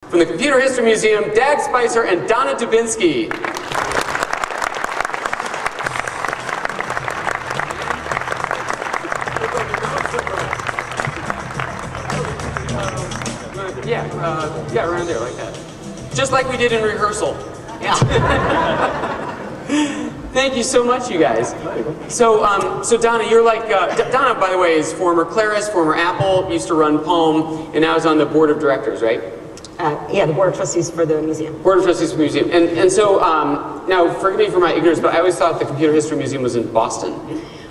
From the Computer History Museum, Dag Spicer and Donna Dubinsky. Yeah, around there, like that. Just like we did in rehearsal. Yeah. Thank you so much, you guys. So Donna, you're like, Donna, by the way, is former Claris, former Apple, used to run Palm, and now is on the board of directors, right? Yeah, the board of trustees for the museum. Board of trustees for the museum. And so, now, forgive me for my ignorance, but I always thought the Computer History Museum was in Boston.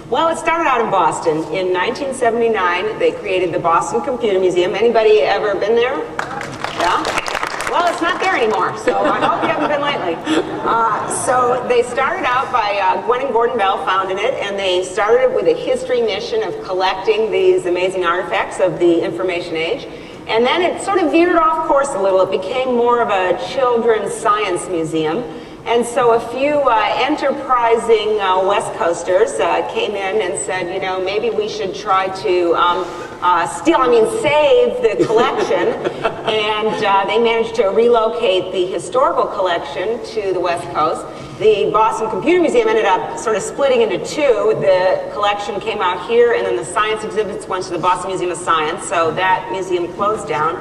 Well, it started out in Boston. In 1979, they created the Boston Computer Museum. Anybody ever been there? Yeah? Well, it's not there anymore, so I hope you haven't been lately. So they started out by Gwen and Gordon Bell founded it, and they started it with a history mission of collecting these amazing artifacts of the information age. And then it sort of veered off course a little. It became more of a children's science museum. And so a few enterprising West Coasters came in and said, you know, maybe we should try to save the collection. And they managed to relocate the historical collection to the West Coast. The Boston Computer Museum ended up sort of splitting into two. The collection came out here, and then the science exhibits went to the Boston Museum of Science, so that museum closed down.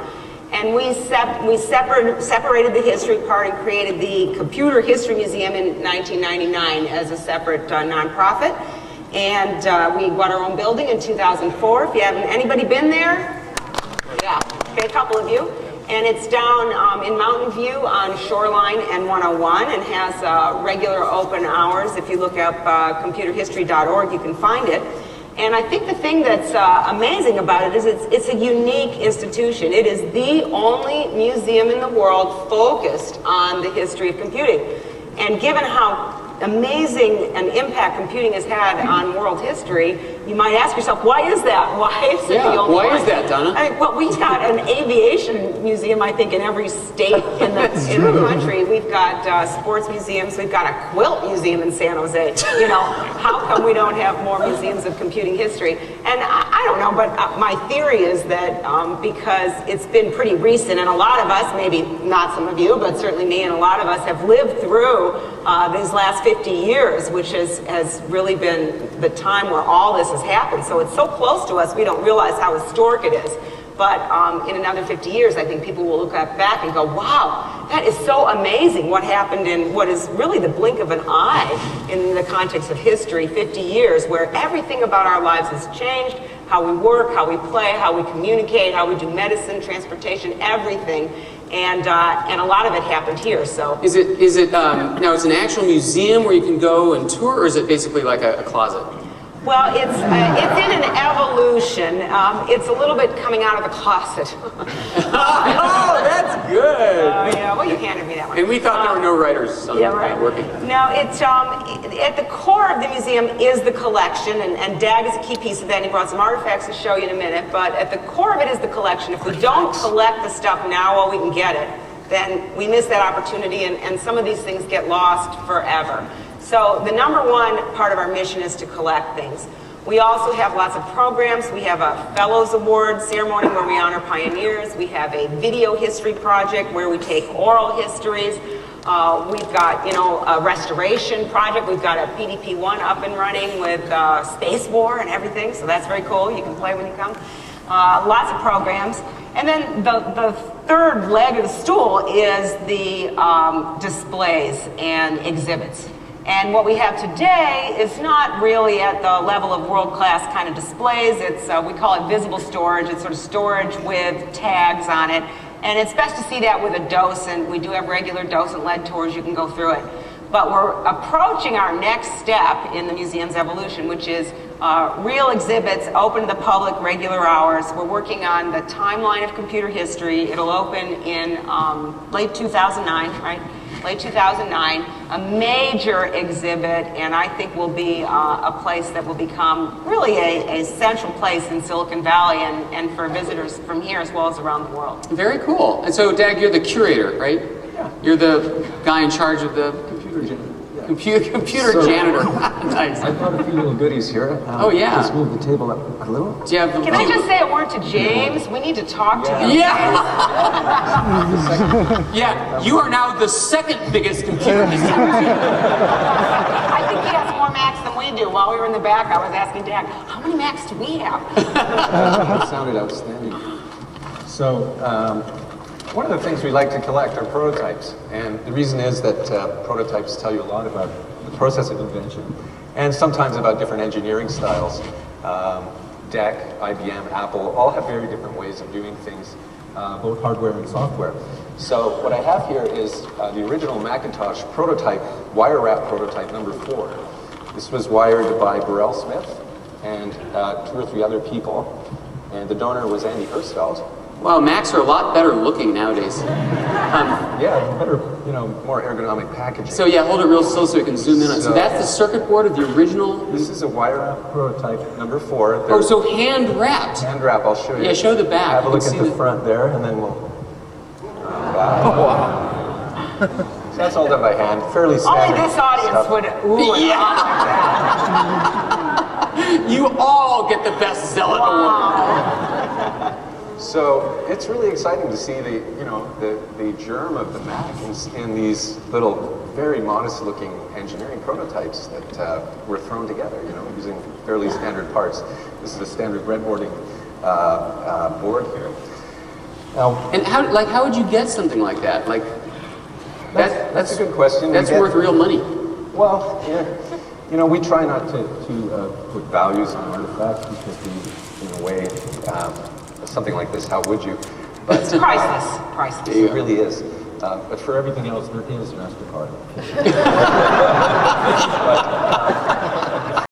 And we separated the history part and created the Computer History Museum in 1999 as a separate nonprofit. And we got our own building in 2004. If you haven't, anybody been there? Yeah, okay, a couple of you. And it's down in Mountain View on Shoreline and 101 and has regular open hours. If you look up computerhistory.org, you can find it. And I think the thing that's amazing about it is it's a unique institution. It is the only museum in the world focused on the history of computing. And given how amazing an impact computing has had on world history, you might ask yourself, why is that? Why is it the only one? Why is that, Donna? Well, we've got an aviation museum, I think, in every state in the country. We've got sports museums. We've got a quilt museum in San Jose. You know, how come we don't have more museums of computing history? And I don't know, but my theory is that because it's been pretty recent, and a lot of us, maybe not some of you, but certainly me and a lot of us have lived through these last 50 years, which has really been the time where all this has happened. So it's so close to us, we don't realize how historic it is. But in another 50 years, I think people will look back and go, wow, that is so amazing what happened in what is really the blink of an eye in the context of history, 50 years, where everything about our lives has changed, how we work, how we play, how we communicate, how we do medicine, transportation, everything. And a lot of it happened here. So is it now? It's an actual museum where you can go and tour, or is it basically like a closet? Well, it's in an evolution. It's a little bit coming out of the closet. Oh, that's good. Yeah, well, you handed me that one. And we thought there were no writers on working. No, it's at the core of the museum is the collection, and Dag is a key piece of that. And he brought some artifacts to show you in a minute. But at the core of it is the collection. If we don't collect the stuff now while we can get it, then we miss that opportunity, and some of these things get lost forever. So the number one part of our mission is to collect things. We also have lots of programs. We have a Fellows Award ceremony where we honor pioneers. We have a video history project where we take oral histories. We've got, a restoration project. We've got a PDP-1 up and running with Space War and everything, so that's very cool. You can play when you come. Lots of programs. And then the third leg of the stool is the displays and exhibits. And what we have today is not really at the level of world-class kind of displays. It's, we call it visible storage. It's sort of storage with tags on it. And it's best to see that with a docent. We do have regular docent-led tours. You can go through it. But we're approaching our next step in the museum's evolution, which is real exhibits open to the public, regular hours. We're working on the timeline of computer history. It'll open in late 2009, right? Late 2009, a major exhibit, and I think will be a place that will become really a central place in Silicon Valley and for visitors from here as well as around the world. Very cool. And so, Dag, you're the curator, right? Yeah. You're the guy in charge of the computer. Computer So- janitor. Nice. I brought a few little goodies here. Oh, yeah. Just move the table up a little. Do you have, Can I just say a word to James? We need to talk to him. Yeah. Yeah. You are now the second biggest computer distributor. I think he has more Macs than we do. While we were in the back, I was asking Dad, how many Macs do we have? That sounded outstanding. So, one of the things we like to collect are prototypes. And the reason is that prototypes tell you a lot about the process of invention and sometimes about different engineering styles. DEC, IBM, Apple all have very different ways of doing things, both hardware and software. So what I have here is the original Macintosh prototype, wire wrap prototype number 4. This was wired by Burrell Smith and 2 or 3 other people. And the donor was Andy Hirschfeld. Wow, Macs are a lot better looking nowadays. Yeah, better, more ergonomic packaging. So yeah, hold it real slow so we can zoom in on it. So that's the circuit board of the original. This is a wire wrap prototype number 4. Oh, so hand wrapped. Hand wrap, I'll show you. Yeah, show the back. Have a You look can at see the front there, and then we'll... Wow. So that's all done by hand, fairly standard Only this audience stuff. would ooh and ah like that. You all get the best zealot award. So it's really exciting to see the germ of the Mac in these little, very modest-looking engineering prototypes that were thrown together, using fairly standard parts. This is a standard breadboarding board here. Now, And how would you get something like that? Like that's a good question. That's worth real money. Well, yeah. We try not to put values on artifacts because in a way, something like this, how would you? But It's priceless. Priceless. it really is. But for everything else, there is MasterCard.